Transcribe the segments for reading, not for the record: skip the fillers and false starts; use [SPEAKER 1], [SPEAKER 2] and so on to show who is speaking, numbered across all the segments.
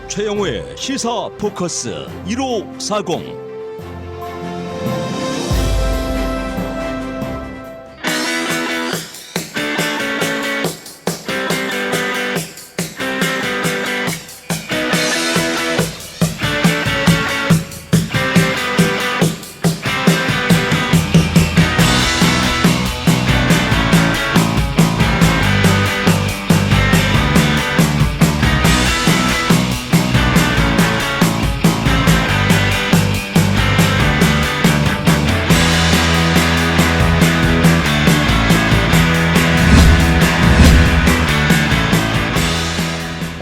[SPEAKER 1] 최영호의 시사 포커스 1540.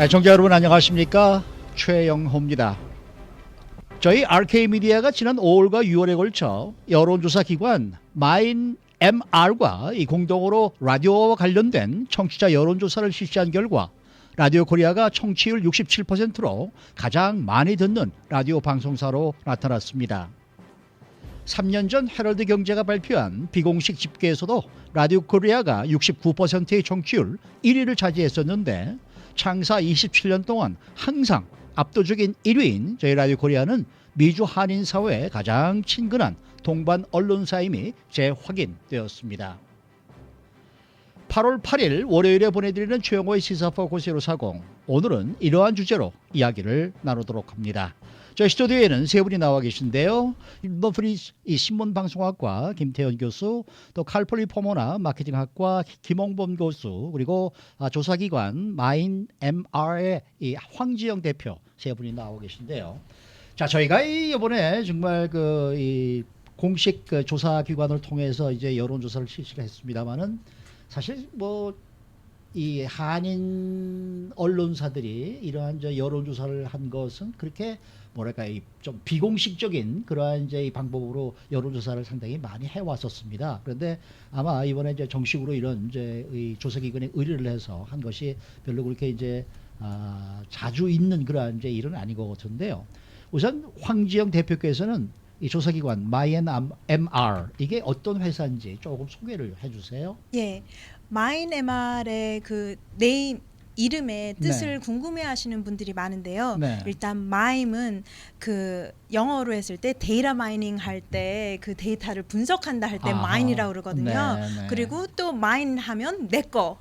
[SPEAKER 2] 청자 여러분 안녕하십니까? 최영호입니다. 저희 RK미디어가 지난 5월과 6월에 걸쳐 여론조사 기관 마인MR과 공동으로 라디오와 관련된 청취자 여론조사를 실시한 결과 라디오 코리아가 청취율 67%로 가장 많이 듣는 라디오 방송사로 나타났습니다. 3년 전 헤럴드 경제가 발표한 비공식 집계에서도 라디오 코리아가 69%의 청취율 1위를 차지했었는데 창사 27년 동안 항상 압도적인 1위인 저희 라디오 코리아는 미주 한인 사회에 가장 친근한 동반 언론사임이 재확인되었습니다. 8월 8일 월요일에 보내드리는 최영호의 시사 포커스 1540. 오늘은 이러한 주제로 이야기를 나누도록 합니다. 저희 스튜디오에는 세 분이 나와 계신데요. 너프리 신문방송학과 김태현 교수, 또 칼폴리포머나 마케팅학과 김홍범 교수, 그리고 조사기관 마인MR의 황지영 대표 세 분이 나와 계신데요. 자, 저희가 이번에 정말 이 공식 조사기관을 통해서 이제 여론조사를 실시를 했습니다만은 사실 이 한인 언론사들이 이러한 여론조사를 한 것은 그렇게 좀 비공식적인 그러한 이제 이 방법으로 여론조사를 상당히 많이 해왔었습니다. 그런데 아마 이번에 이제 정식으로 이런 이제 이 조사기관에 의뢰를 해서 한 것이 별로 그렇게 이제 자주 있는 그러한 이제 일은 아닌 것 같은데요. 우선 황지영 대표께서는 이 조사기관 마인MR 이게 어떤 회사인지 조금 소개를 해주세요.
[SPEAKER 3] 예, 마인MR의 그 네임 이름의 뜻을 궁금해하시는 분들이 많은데요.
[SPEAKER 2] 네.
[SPEAKER 3] 일단 마임은 그 영어로 했을 때 데이터 마이닝 할 때 그 데이터를 분석한다 할 때 마인이라고 그러거든요.
[SPEAKER 2] 네.
[SPEAKER 3] 그리고 또 마인 하면 내 거.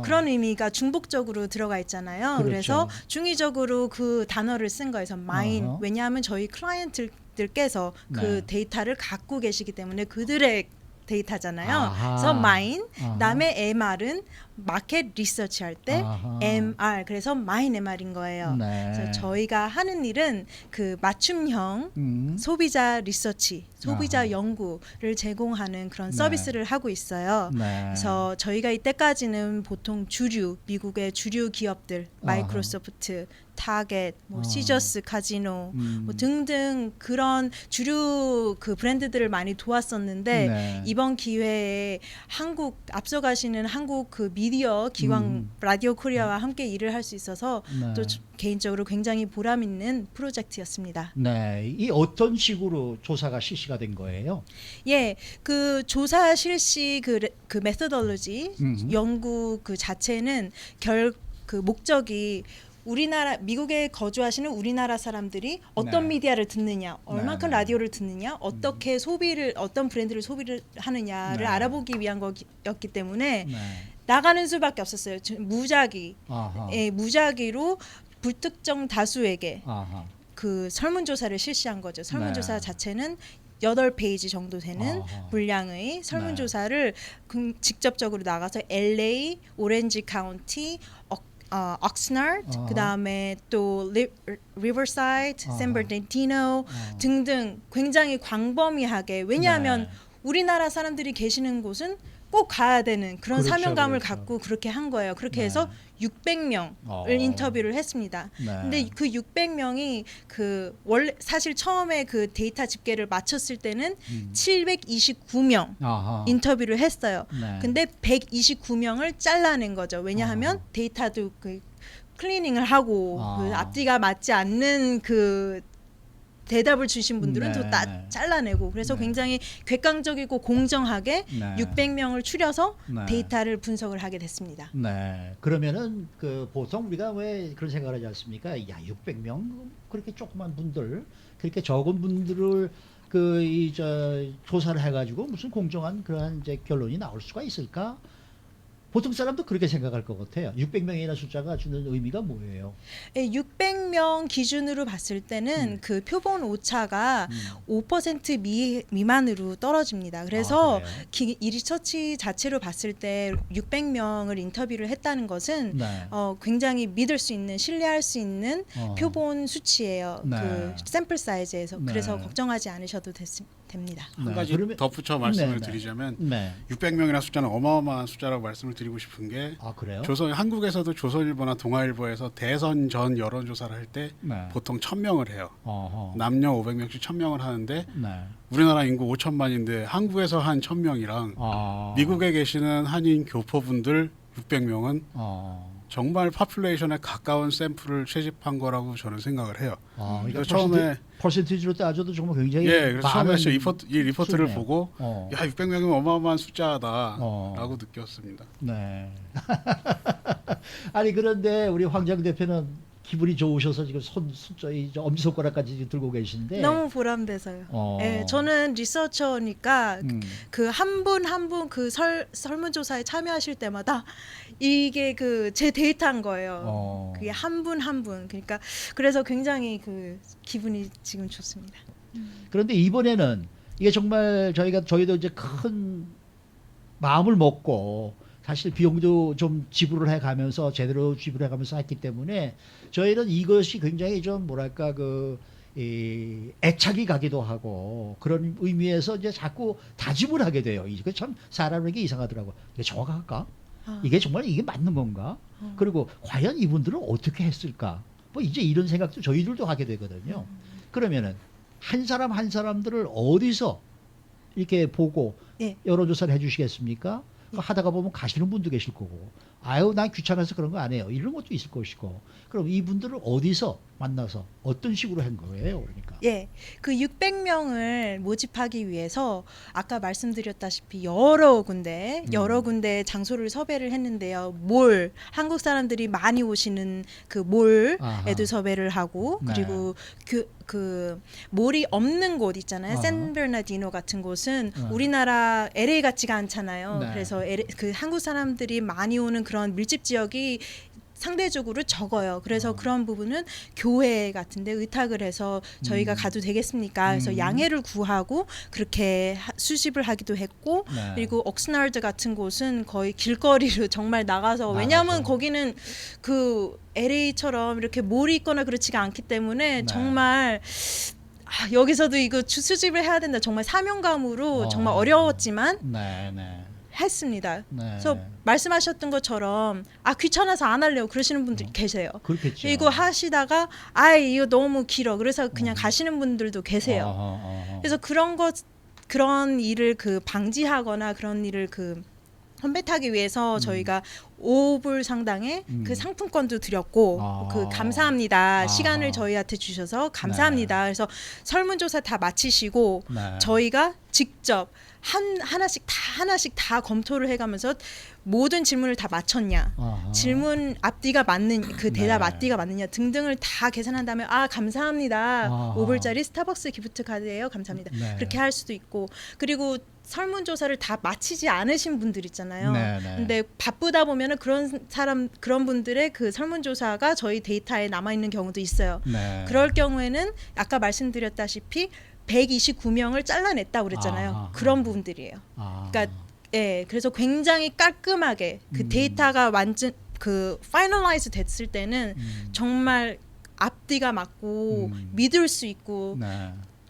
[SPEAKER 3] 그런 의미가 중복적으로 들어가 있잖아요.
[SPEAKER 2] 그렇죠.
[SPEAKER 3] 그래서 중의적으로 그 단어를 쓴 거에서 마인. 왜냐하면 저희 클라이언트들께서 그 데이터를 갖고 계시기 때문에 그들의 데이터잖아요. 그래서 마인, 그다음에 MR은 마켓 리서치 할 때 MR, 그래서 마인MR인 거예요.
[SPEAKER 2] 네.
[SPEAKER 3] 그래서 저희가 하는 일은 그 맞춤형 소비자 리서치, 소비자 연구를 제공하는 그런 서비스를 하고 있어요. 그래서 저희가 이때까지는 보통 미국의 주류 기업들, 마이크로소프트, 타겟, 시저스, 카지노 등등 그런 주류 그 브랜드들을 많이 도왔었는데 이번 기회에 앞서가시는 한국 그 미디어 기관 라디오 코리아와 함께 일을 할 수 있어서 또 개인적으로 굉장히 보람 있는 프로젝트였습니다.
[SPEAKER 2] 네, 이 어떤 식으로 조사가 실시가 된 거예요?
[SPEAKER 3] 예, 그 조사 실시 그 메소돌로지 연구 그 자체는 그 목적이 미국에 거주하시는 우리나라 사람들이 어떤 미디어를 듣느냐, 얼마큼 라디오를 듣느냐, 어떻게 어떤 브랜드를 소비를 하느냐를 알아보기 위한 거였기 때문에 나가는 수밖에 없었어요. 무작위로 불특정 다수에게 그 설문조사를 실시한 거죠. 설문조사 자체는 8페이지 정도 되는 분량의 설문조사를 직접적으로 나가서 LA, 오렌지 카운티, 옥스너드, 그다음에 또 리버사이드, 샌버나르디노 등등 굉장히 광범위하게, 왜냐하면 우리나라 사람들이 계시는 곳은 꼭 가야 되는 그런 사명감을 갖고 그렇게 한 거예요. 그렇게 해서 600명을 인터뷰를 했습니다. 근데 그 600명이 그 원래 사실 처음에 그 데이터 집계를 마쳤을 때는 729명 인터뷰를 했어요. 근데 129명을 잘라낸 거죠. 왜냐하면 데이터도 그 클리닝을 하고 그 앞뒤가 맞지 않는 그 대답을 주신 분들은
[SPEAKER 2] 네.
[SPEAKER 3] 또 잘라내고 그래서 굉장히 객관적이고 공정하게 600명을 추려서 데이터를 분석을 하게 됐습니다.
[SPEAKER 2] 네. 그러면은 그 보통 우리가 왜 그런 생각을 하지 않습니까? 야, 600명 그렇게 조그만 분들, 그렇게 적은 분들을 조사를 해가지고 무슨 공정한 그러한 이제 결론이 나올 수가 있을까? 보통 사람도 그렇게 생각할 것 같아요. 600명이라는 숫자가 주는 의미가 뭐예요?
[SPEAKER 3] 600명 기준으로 봤을 때는 그 표본 오차가 5% 미만으로 떨어집니다. 그래서 이 리서치 자체로 봤을 때 600명을 인터뷰를 했다는 것은 굉장히 믿을 수 있는, 신뢰할 수 있는 표본 수치예요. 그 샘플 사이즈에서. 그래서 걱정하지 않으셔도 됩니다.
[SPEAKER 4] 한 가지 덧붙여 말씀을 드리자면 600명이라는 숫자는 어마어마한 숫자라고 말씀을 드리고 싶은 게
[SPEAKER 2] 그래요?
[SPEAKER 4] 한국에서도 조선일보나 동아일보에서 대선 전 여론조사를 할 때 보통 1000명을 해요. 남녀 500명씩 1000명을 하는데 우리나라 인구 5천만인데 한국에서 한 1000명이랑 미국에 계시는 한인 교포분들 600명은 정말 파퓰레이션에 가까운 샘플을 채집한 거라고 저는 생각을 해요.
[SPEAKER 2] 그러니까
[SPEAKER 4] 처음에
[SPEAKER 2] 퍼센티지로 따져도 정말 굉장히
[SPEAKER 4] 그래서 처음에 이 리포트를
[SPEAKER 2] 숫자네요.
[SPEAKER 4] 보고 야 600명이면 어마어마한 숫자다라고 느꼈습니다.
[SPEAKER 2] 네. 아니 그런데 우리 황정 대표는 기분이 좋으셔서 지금 엄지손가락까지 들고 계신데
[SPEAKER 3] 너무 보람돼서요. 네, 저는 리서처니까 그 한 분 한 분 그 설문조사에 참여하실 때마다 이게 그 제 데이터인 거예요. 그게 한 분 한 분. 그러니까 그래서 굉장히 그 기분이 지금 좋습니다.
[SPEAKER 2] 그런데 이번에는 이게 정말 저희도 이제 큰 마음을 먹고 사실 비용도 좀 지불을 해가면서 제대로 지불을 해가면서 했기 때문에 저희는 이것이 굉장히 좀 뭐랄까 애착이 가기도 하고 그런 의미에서 이제 자꾸 다짐을 하게 돼요. 이게 참 사람에게 이상하더라고. 이게 정확할까? 이게 정말 이게 맞는 건가? 그리고 과연 이분들은 어떻게 했을까? 뭐 이제 이런 생각도 저희들도 하게 되거든요. 그러면은 한 사람 한 사람들을 어디서 이렇게 보고 여론조사를 해주시겠습니까? 하다가 보면 가시는 분도 계실 거고, 아유 난 귀찮아서 그런 거 안 해요, 이런 것도 있을 것이고. 그럼 이분들을 어디서 만나서 어떤 식으로 한 거예요? 그러니까
[SPEAKER 3] 그 600명을 모집하기 위해서 아까 말씀드렸다시피 여러 군데 장소를 섭외를 했는데요. 한국 사람들이 많이 오시는 그 몰에도 섭외를 하고, 그리고 그 몰이 없는 곳 있잖아요. 샌베르나디노 같은 곳은 우리나라 LA 같지가 않잖아요. 그래서 그 한국 사람들이 많이 오는 그런 밀집 지역이 상대적으로 적어요. 그래서 그런 부분은 교회 같은데 의탁을 해서 저희가 가도 되겠습니까? 그래서 양해를 구하고 그렇게 수집을 하기도 했고, 그리고 옥스나드 같은 곳은 거의 길거리로 정말 나가서 왜냐하면 거기는 그 LA처럼 이렇게 몰이 있거나 그렇지가 않기 때문에 정말 여기서도 이거 수집을 해야 된다. 정말 사명감으로 정말 어려웠지만 했습니다. 그래서 말씀하셨던 것처럼 귀찮아서 안 할래요 그러시는 분들 계세요.
[SPEAKER 2] 그렇겠죠.
[SPEAKER 3] 이거 하시다가 이거 너무 길어 그래서 그냥 가시는 분들도 계세요. 그래서 그런 일을 방지하거나 그런 일을 선배타기 위해서 저희가 5불 상당의 그 상품권도 드렸고 감사합니다. 시간을 저희한테 주셔서 감사합니다. 그래서 설문조사 다 마치시고 저희가 직접 하나씩 다 검토를 해가면서 모든 질문을 다 맞췄냐, 질문 앞뒤가 맞는 대답 앞뒤가 맞느냐 등등을 다 계산한 다음에 감사합니다. 5불짜리 스타벅스 기프트 카드예요. 감사합니다. 그렇게 할 수도 있고, 그리고 설문조사를 다 마치지 않으신 분들 있잖아요. 근데 바쁘다 보면은 그런 분들의 그 설문조사가 저희 데이터에 남아 있는 경우도 있어요. 그럴 경우에는 아까 말씀드렸다시피 129명을 잘라냈다고 그랬잖아요. 그런 분들이에요. 그러니까 그래서 굉장히 깔끔하게 그 데이터가 완전 파이널라이즈 됐을 때는 정말 앞뒤가 맞고 믿을 수 있고.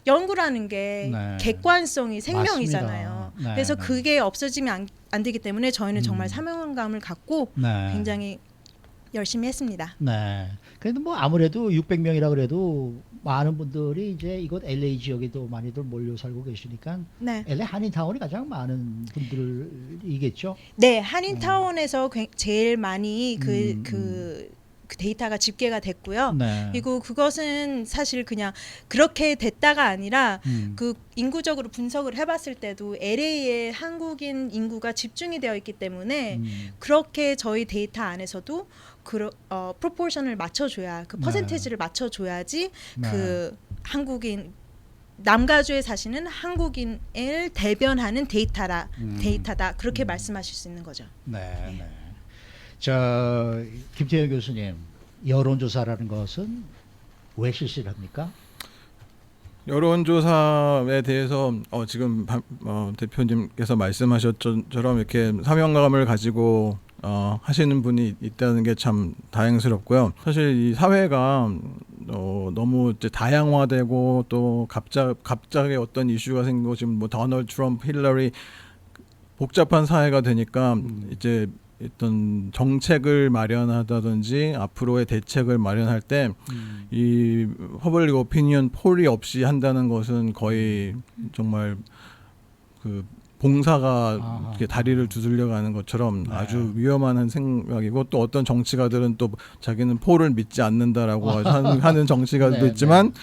[SPEAKER 3] 연구라는 게 객관성이 생명이잖아요. 그래서 그게 없어지면 안 되기 때문에 저희는 정말 사명감을 갖고 굉장히 열심히 했습니다.
[SPEAKER 2] 그래도 뭐 아무래도 600명이라 그래도 많은 분들이 이제 이곳 LA 지역에도 많이들 몰려 살고 계시니까 LA 한인타운이 가장 많은 분들이겠죠.
[SPEAKER 3] 한인타운에서 제일 많이 그 그 데이터가 집계가 됐고요.
[SPEAKER 2] 네.
[SPEAKER 3] 그리고 그것은 사실 그냥 그렇게 됐다가 아니라 그 인구적으로 분석을 해봤을 때도 LA에 한국인 인구가 집중이 되어 있기 때문에 그렇게 저희 데이터 안에서도 프로포션을 맞춰줘야 그 퍼센테이지를 맞춰줘야지 그 한국인 남가주에 사시는 한국인을 대변하는 데이터다 그렇게 말씀하실 수 있는 거죠.
[SPEAKER 2] 네. 네. 자, 김태현 교수님, 여론조사라는 것은 왜 실시를 합니까?
[SPEAKER 5] 여론조사에 대해서 지금 대표님께서 말씀하셨처럼 이렇게 사명감을 가지고 하시는 분이 있다는 게 참 다행스럽고요. 사실 이 사회가 너무 이제 다양화되고 또 갑자기 어떤 이슈가 생기고 지금 뭐 도널드 트럼프, 힐러리 복잡한 사회가 되니까 이제 어떤 정책을 마련하다든지 앞으로의 대책을 마련할 때 이 퍼블릭 오피니언 폴이 없이 한다는 것은 거의 정말 그 봉사가 이렇게 다리를 두들려가는 것처럼 아주 위험한 생각이고 또 어떤 정치가들은 또 자기는 폴을 믿지 않는다라고 하는 정치가들도 있지만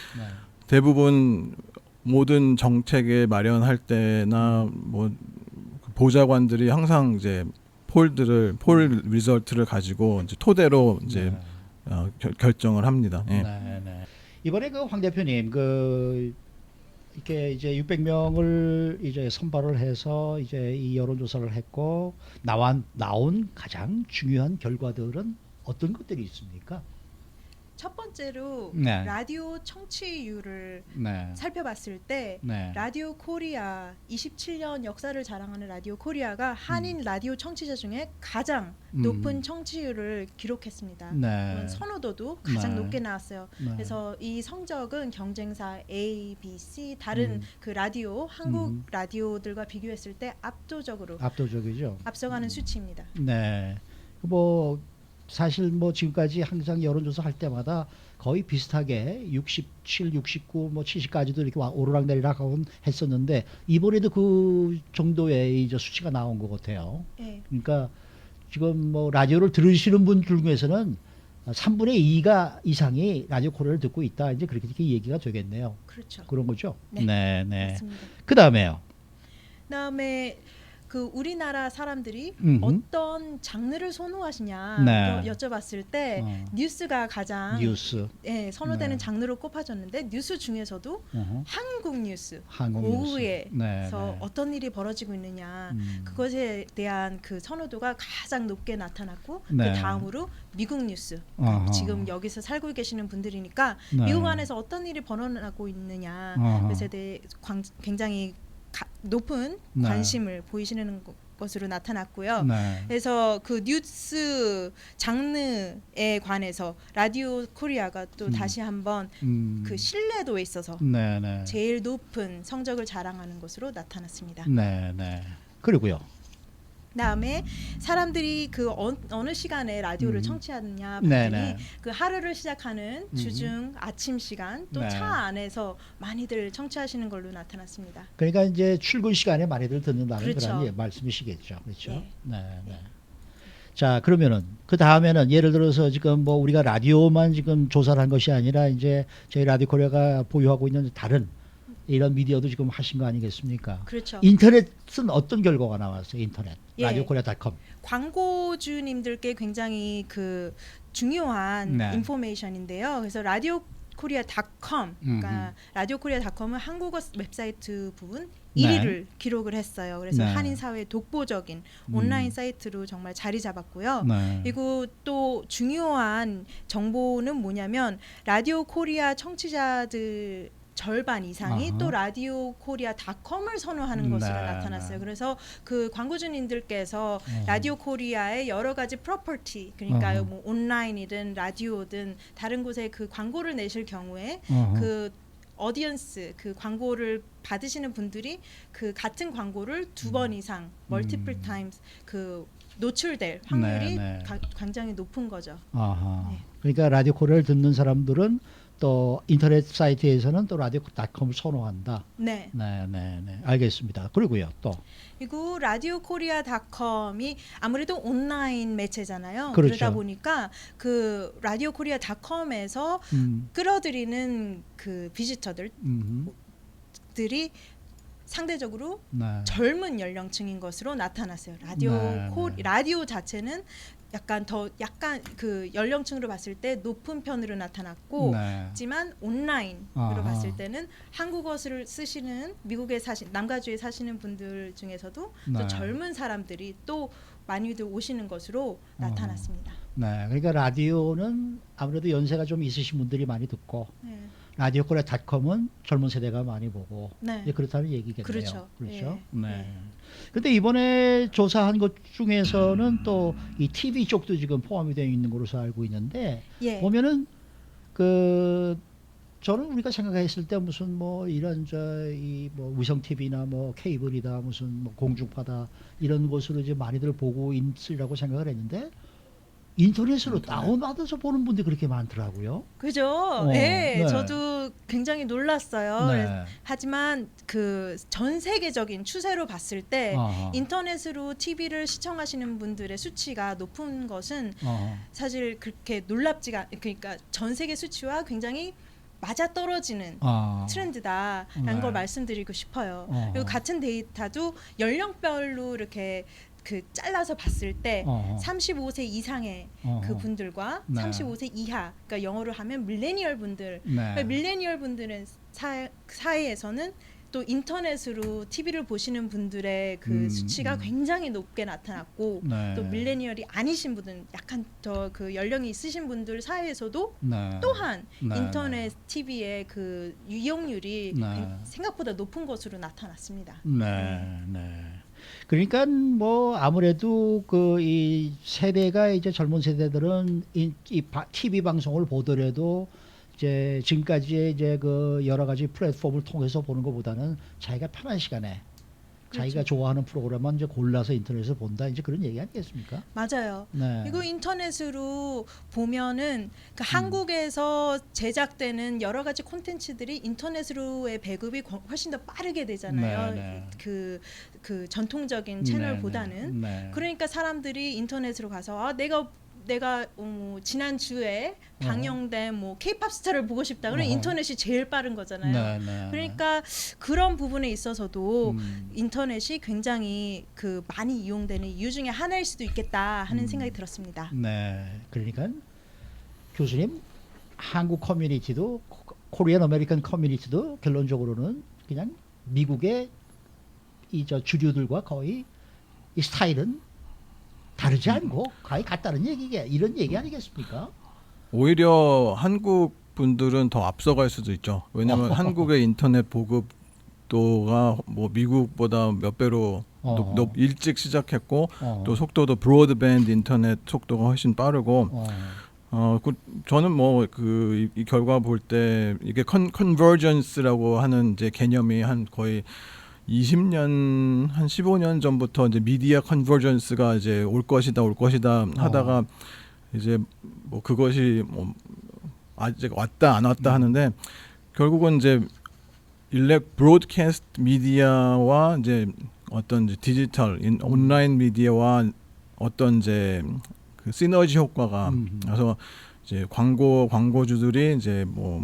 [SPEAKER 5] 대부분 모든 정책에 마련할 때나 뭐 보좌관들이 항상 이제 폴 리설트를 가지고 이제 토대로 이제 결정을 합니다. 예.
[SPEAKER 2] 네. 이번에 그 황 대표님 이렇게 이제 600명을 이제 선발을 해서 이제 이 여론조사를 했고 나온 가장 중요한 결과들은 어떤 것들이 있습니까?
[SPEAKER 3] 첫 번째로
[SPEAKER 2] 네.
[SPEAKER 3] 라디오 청취율을
[SPEAKER 2] 네.
[SPEAKER 3] 살펴봤을 때
[SPEAKER 2] 네.
[SPEAKER 3] 라디오 코리아 27년 역사를 자랑하는 라디오 코리아가 한인 라디오 청취자 중에 가장 높은 청취율을 기록했습니다.
[SPEAKER 2] 네.
[SPEAKER 3] 선호도도 가장
[SPEAKER 2] 네.
[SPEAKER 3] 높게 나왔어요.
[SPEAKER 2] 네.
[SPEAKER 3] 그래서 이 성적은 경쟁사 A, B, C 다른 그 라디오 한국 라디오들과 비교했을 때
[SPEAKER 2] 압도적이죠.
[SPEAKER 3] 앞서가는 수치입니다.
[SPEAKER 2] 네. 뭐 사실 뭐 지금까지 항상 여론조사 할 때마다 거의 비슷하게 67, 69, 뭐 70까지도 이렇게 오르락내리락 하곤 했었는데 이번에도 그 정도의 이제 수치가 나온 것 같아요.
[SPEAKER 3] 네.
[SPEAKER 2] 그러니까 지금 뭐 라디오를 들으시는 분 중에서는 3분의 2가 이상이 라디오 코리아를 듣고 있다. 이제 그렇게 얘기가 되겠네요.
[SPEAKER 3] 그렇죠.
[SPEAKER 2] 그런 거죠.
[SPEAKER 3] 네.
[SPEAKER 2] 네.
[SPEAKER 3] 맞습니다.
[SPEAKER 2] 그다음에요.
[SPEAKER 3] 그다음에 그 우리나라 사람들이 어떤 장르를 선호하시냐
[SPEAKER 2] 네.
[SPEAKER 3] 여쭤봤을 때 뉴스가 가장 선호되는 장르로 꼽아졌는데 뉴스 중에서도 한국 뉴스 고흐에서 어떤 일이 벌어지고 있느냐 그것에 대한 그 선호도가 가장 높게 나타났고 그 다음으로 미국 뉴스 지금 여기서 살고 계시는 분들이니까 미국 안에서 어떤 일이 벌어나고 있느냐 그것에 대해 굉장히 높은 관심을 보이시는 것으로 나타났고요. 그래서 그 뉴스 장르에 관해서 라디오 코리아가 또 다시 한번 그 신뢰도에 있어서 제일 높은 성적을 자랑하는 것으로 나타났습니다.
[SPEAKER 2] 그리고요.
[SPEAKER 3] 그다음에 사람들이 그 어느 시간에 라디오를 청취하느냐 봤더니 그 하루를 시작하는 주중 아침 시간 또 차 안에서 많이들 청취하시는 걸로 나타났습니다.
[SPEAKER 2] 그러니까 이제 출근 시간에 많이들 듣는다는 그런 말씀이시겠죠. 그렇죠. 네. 자, 그러면은 그 다음에는 예를 들어서 지금 뭐 우리가 라디오만 지금 조사를 한 것이 아니라 이제 저희 라디오 코리아가 보유하고 있는 다른 이런 미디어도 지금 하신 거 아니겠습니까?
[SPEAKER 3] 그렇죠.
[SPEAKER 2] 인터넷은 어떤 결과가 나왔어요? 인터넷 라디오코리아.com
[SPEAKER 3] 광고주님들께 굉장히 그 중요한 인포메이션인데요. 그래서 라디오코리아.com 그러니까 라디오코리아.com은 한국어 웹사이트 부분 1위를 기록을 했어요. 그래서 한인 사회의 독보적인 온라인 사이트로 정말 자리 잡았고요. 그리고 또 중요한 정보는 뭐냐면 라디오 코리아 청취자들 절반 이상이 또 라디오 코리아.com을 선호하는 것으로 나타났어요. 그래서 그 광고주님들께서 라디오 코리아의 여러 가지 프로퍼티 그러니까 뭐 온라인이든 라디오든 다른 곳에 그 광고를 내실 경우에 그 어디언스 그 광고를 받으시는 분들이 그 같은 광고를 2번 이상 멀티플 타임스 그 노출될 확률이 굉장히 높은 거죠.
[SPEAKER 2] 그러니까 라디오 코리아를 듣는 사람들은 또 인터넷 사이트에서는 또 라디오닷컴을 선호한다.
[SPEAKER 3] 네.
[SPEAKER 2] 네. 알겠습니다. 그리고요 또.
[SPEAKER 3] 그리고 라디오코리아닷컴이 아무래도 온라인 매체잖아요.
[SPEAKER 2] 그렇죠.
[SPEAKER 3] 그러다 보니까 그 라디오코리아닷컴에서 끌어들이는 그 비지터들이 상대적으로
[SPEAKER 2] 네.
[SPEAKER 3] 젊은 연령층인 것으로 나타났어요. 라디오 자체는 약간 그 연령층으로 봤을 때 높은 편으로 나타났고, 하지만 온라인으로 봤을 때는 한국어를 쓰시는 미국에 남가주에 사시는 분들 중에서도 또 젊은 사람들이 또 많이들 오시는 것으로 나타났습니다.
[SPEAKER 2] 네, 그러니까 라디오는 아무래도 연세가 좀 있으신 분들이 많이 듣고. 라디오코리아닷컴은 젊은 세대가 많이 보고 그렇다는 얘기겠네요.
[SPEAKER 3] 그렇죠.
[SPEAKER 2] 네. 그런데 이번에 조사한 것 중에서는 또 이 TV 쪽도 지금 포함이 되어 있는 것으로 알고 있는데 보면은 그 저는 우리가 생각했을 때 무슨 뭐 이런 이 뭐 위성 TV나 뭐 케이블이다 무슨 뭐 공중파다 이런 곳으로 이제 많이들 보고 있으리라고 생각을 했는데. 인터넷으로 다운받아서 보는 분들이 그렇게 많더라고요.
[SPEAKER 3] 그죠? 네, 저도 굉장히 놀랐어요. 하지만 그 전 세계적인 추세로 봤을 때 인터넷으로 TV를 시청하시는 분들의 수치가 높은 것은 사실 그렇게 그러니까 전 세계 수치와 굉장히 맞아떨어지는 트렌드다라는 걸 말씀드리고 싶어요. 그리고 같은 데이터도 연령별로 이렇게 그 잘라서 봤을 때 35세 이상의 그 분들과 35세 이하, 그러니까 영어로 하면 밀레니얼 분들, 그러니까 밀레니얼 분들은 사이에서는 또 인터넷으로 TV를 보시는 분들의 그 수치가 굉장히 높게 나타났고 또 밀레니얼이 아니신 분들은 약간 더 그 연령이 있으신 분들 사이에서도 또한 인터넷 TV의 그 이용률이 생각보다 높은 것으로 나타났습니다.
[SPEAKER 2] 그러니까 뭐 아무래도 그 이 세대가 이제 젊은 세대들은 이 TV 방송을 보더라도 이제 지금까지의 이제 그 여러 가지 플랫폼을 통해서 보는 것보다는 자기가 편한 시간에 자기가 좋아하는 프로그램만 이제 골라서 인터넷에서 본다 이제 그런 얘기 아니겠습니까?
[SPEAKER 3] 맞아요. 이거 인터넷으로 보면은 그 한국에서 제작되는 여러 가지 콘텐츠들이 인터넷으로의 배급이 훨씬 더 빠르게 되잖아요. 그 전통적인 채널보다는. 그러니까 사람들이 인터넷으로 가서 내가 지난 주에 방영된 뭐 K-팝 스타를 보고 싶다. 그럼 인터넷이 제일 빠른 거잖아요. 그러니까 그런 부분에 있어서도 인터넷이 굉장히 그 많이 이용되는 이유 중에 하나일 수도 있겠다 하는 생각이 들었습니다.
[SPEAKER 2] 그러니까 교수님 한국 커뮤니티도 코리안 아메리칸 커뮤니티도 결론적으로는 그냥 미국의 주류들과 거의 이 스타일은 다르지 않고 거의 같다는 이런 얘기 아니겠습니까?
[SPEAKER 5] 오히려 한국 분들은 더 앞서갈 수도 있죠. 왜냐하면 한국의 인터넷 보급도가 뭐 미국보다 몇 배로 일찍 시작했고 또 속도도 브로드밴드 인터넷 속도가 훨씬 빠르고 저는 뭐 이 결과 볼 때 이게 컨버전스라고 하는 이제 개념이 한 거의 20년 한 15년 전부터 이제 미디어 컨버전스가 이제 올 것이다 하다가 이제 뭐 그것이 뭐 아직 왔다 안 왔다 하는데 결국은 이제 브로드캐스트 미디어와 이제 어떤 이제 디지털 온라인 미디어와 어떤 이제 그 시너지 효과가 그래서 이제 광고주들이 이제 뭐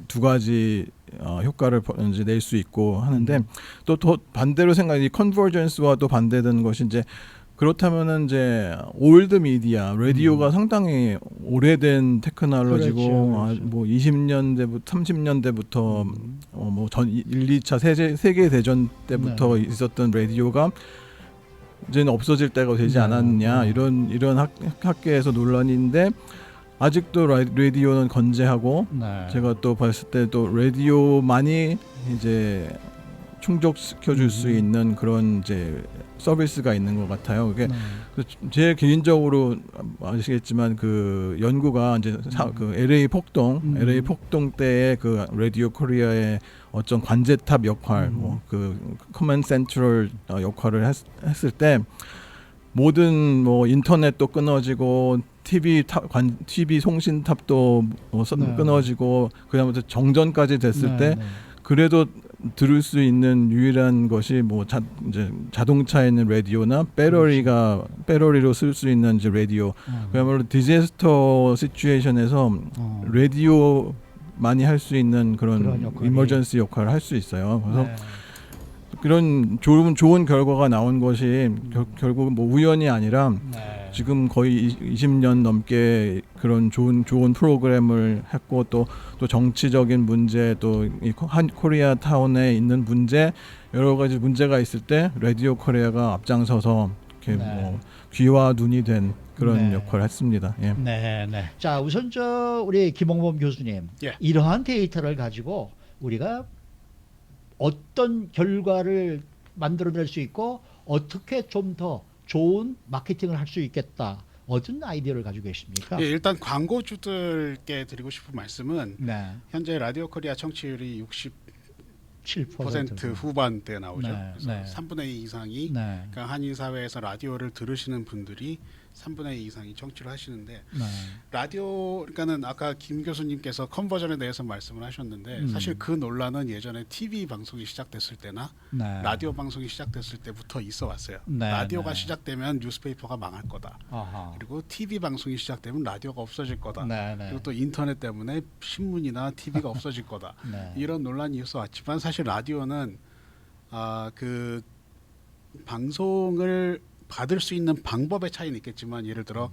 [SPEAKER 5] 두 가지 효과를 이제 낼 수 있고 하는데 또 반대로 이 컨버전스와 또 반대되는 것이 이제 그렇다면은 이제 올드 미디어 라디오가 상당히 오래된 테크놀로지고
[SPEAKER 2] 그렇죠.
[SPEAKER 5] 뭐 20년대부터 30년대부터 뭐 전 1, 2차 세계 대전 때부터 있었던 라디오가 이제는 없어질 때가 되지 않았느냐 이런 학계에서 논란인데 아직도 라디오는 건재하고 제가 또 봤을 때 또 라디오만이 이제 충족시켜 줄 수 있는 그런 이제 서비스가 있는 것 같아요. 그게 제 개인적으로 아시겠지만 그 연구가 이제 그 LA 폭동 때의 그 라디오 코리아의 어떤 관제탑 역할, 뭐 그 커맨드 센트럴 역할을 했을 때 모든 뭐 인터넷도 끊어지고 TV 송신탑도 끊어지고 그다음부터 정전까지 됐을 때 그래도 들을 수 있는 유일한 것이 뭐 이제 자동차에 있는 라디오나 배터리로 쓸 수 있는 이제 라디오. 그야말로 디제스터 시츄에이션에서 라디오 많이 할 수 있는 그런 이머전시 역할을 할 수 있어요. 그래서 그런 좋은 결과가 나온 것이 결국 뭐 우연이 아니라 지금 거의 20년 넘게 그런 좋은 프로그램을 했고 또 정치적인 문제 또 이 코리아 타운에 있는 문제 여러 가지 문제가 있을 때 라디오 코리아가 앞장서서 이렇게 뭐 귀와 눈이 된 그런 역할을 했습니다. 예.
[SPEAKER 2] 네. 자, 우선 우리 김홍범 교수님, 이러한 데이터를 가지고 우리가 어떤 결과를 만들어낼 수 있고 어떻게 좀 더 좋은 마케팅을 할 수 있겠다. 어떤 아이디어를 가지고 계십니까?
[SPEAKER 4] 예, 일단 광고주들께 드리고 싶은 말씀은 현재 라디오 코리아 청취율이 67% 후반대에 나오죠. 그래서 3분의 2 이상이 그러니까 한인 사회에서 라디오를 들으시는 분들이 3분의 2 이상이 청취를 하시는데 라디오 그러니까는 아까 김 교수님께서 컨버전에 대해서 말씀을 하셨는데 사실 그 논란은 예전에 TV 방송이 시작됐을 때나 라디오 방송이 시작됐을 때부터 있어 왔어요. 라디오가 시작되면 뉴스페이퍼가 망할 거다. 그리고 TV 방송이 시작되면 라디오가 없어질 거다. 그리고 또 인터넷 때문에 신문이나 TV가 없어질 거다. 이런 논란이 있어 왔지만 사실 라디오는 그 방송을 받을 수 있는 방법의 차이는 있겠지만 예를 들어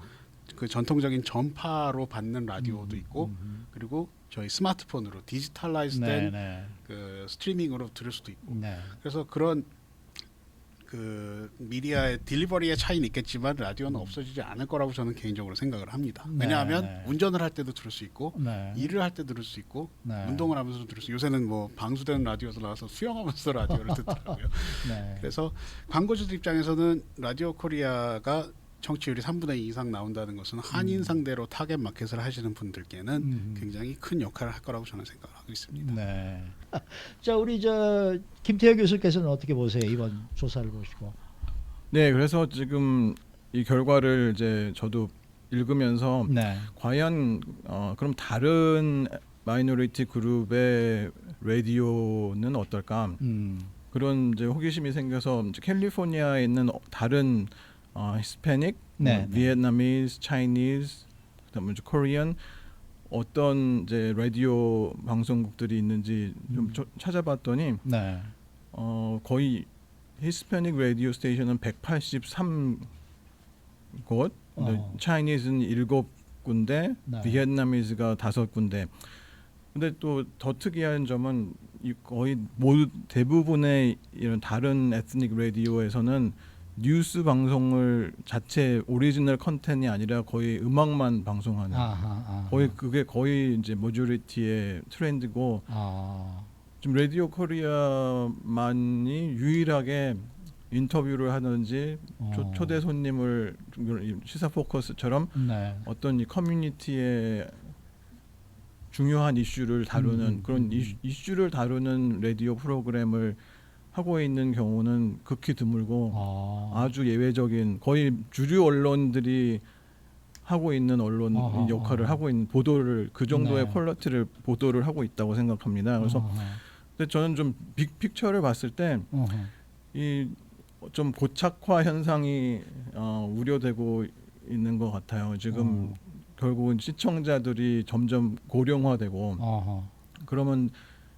[SPEAKER 4] 그 전통적인 전파로 받는 라디오도 있고 그리고 저희 스마트폰으로 디지털라이즈된 그 스트리밍으로 들을 수도 있고 그래서 그런 그 미디어의 딜리버리의 차이는 있겠지만 라디오는 없어지지 않을 거라고 저는 개인적으로 생각을 합니다. 왜냐하면 운전을 할 때도 들을 수 있고 일을 할 때 들을 수 있고 운동을 하면서도 들을 수 있고 요새는 뭐 방수된 라디오도 나와서 수영하면서 라디오를 듣더라고요. 그래서 광고주들 입장에서는 라디오 코리아가 청취율이 3분의 2 이상 나온다는 것은 한인 상대로 타겟 마켓을 하시는 분들께는 굉장히 큰 역할을 할 거라고 저는 생각을 하고 있습니다.
[SPEAKER 2] 자, 우리 김태형 교수께서는 어떻게 보세요? 이번 조사를 보시고.
[SPEAKER 5] 네, 그래서 지금 이 결과를 이제 저도 읽으면서 과연 그럼 다른 마이너리티 그룹의 라디오는 어떨까? 그런 이제 호기심이 생겨서 이제 캘리포니아에 있는 다른 히스패닉, 비et나미스, 차이니즈, 그다음에 이제 코리안 어떤 이제 라디오 방송국들이 있는지 좀 찾아봤더니 거의 히스패닉 라디오 스테이션은 183곳, 차이니즈는 7군데, 비et나미즈가 5군데. 근데 또 더 특이한 점은 거의 대부분의 이런 다른 에스닉 라디오에서는 뉴스 방송을 자체 오리지널 컨텐이 아니라 거의 음악만 방송하는 그게 거의 이제 모조리티의 트렌드고 지금 라디오 코리아만이 유일하게 인터뷰를 하든지 초대 손님을 시사 포커스처럼 어떤 이 커뮤니티의 중요한 이슈를 다루는 그런 이슈를 다루는 라디오 프로그램을 하고 있는 경우는 극히 드물고 아주 예외적인 거의 주류 언론들이 하고 있는 언론 역할을 하고 있는 보도를 그 정도의 퀄리티를 보도를 하고 있다고 생각합니다. 그래서 근데 저는 좀 빅픽처를 봤을 때 이 좀 고착화 현상이 우려되고 있는 것 같아요. 지금 결국은 시청자들이 점점 고령화되고 그러면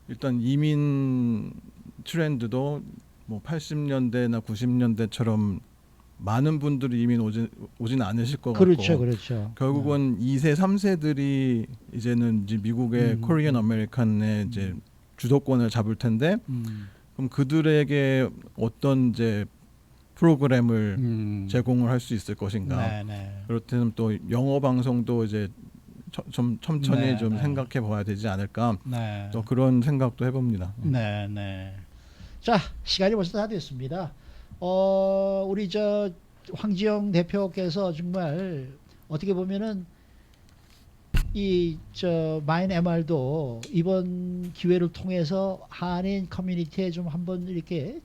[SPEAKER 5] 일단 이민 트렌드도 뭐 80년대나 90년대처럼 많은 분들이 이민 오진 않으실 것 같고
[SPEAKER 2] 그렇죠.
[SPEAKER 5] 결국은 2세, 3세들이 이제는 이제 미국의 코리안 아메리칸의 이제 주도권을 잡을 텐데 그럼 그들에게 어떤 이제 프로그램을 제공을 할 수 있을 것인가? 그렇다면 또 영어 방송도 이제 좀 첨천히 좀 생각해 봐야 되지 않을까? 또 그런 생각도 해봅니다.
[SPEAKER 2] 자, 시간이 벌써 다 됐습니다. 우리 황지영 대표께서 정말 어떻게 보면은 이 마인 MR도 이번 기회를 통해서 한인 커뮤니티에 좀 한번 이렇게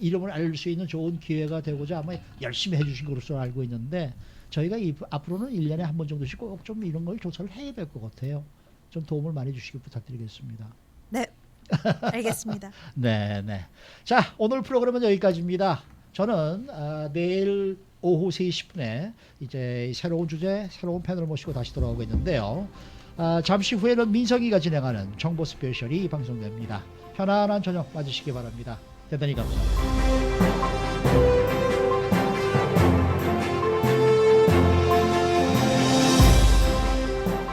[SPEAKER 2] 이름을 알릴 수 있는 좋은 기회가 되고자 아마 열심히 해주신 것으로 알고 있는데 저희가 앞으로는 1년에 한 번 정도씩 꼭 좀 이런 걸 조사를 해야 될 것 같아요. 좀 도움을 많이 주시길 부탁드리겠습니다.
[SPEAKER 3] 네, 알겠습니다.
[SPEAKER 2] 네. 자, 오늘 프로그램은 여기까지입니다. 저는 내일 오후 3시 10분에 이제 새로운 주제, 새로운 패널을 모시고 다시 돌아오겠는데요. 잠시 후에는 민성이가 진행하는 정보 스페셜이 방송됩니다. 편안한 저녁 맞으시기 바랍니다. 대단히 감사합니다.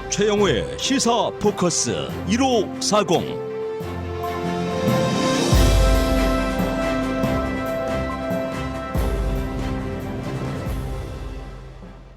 [SPEAKER 1] 최영우의 시사 포커스 1540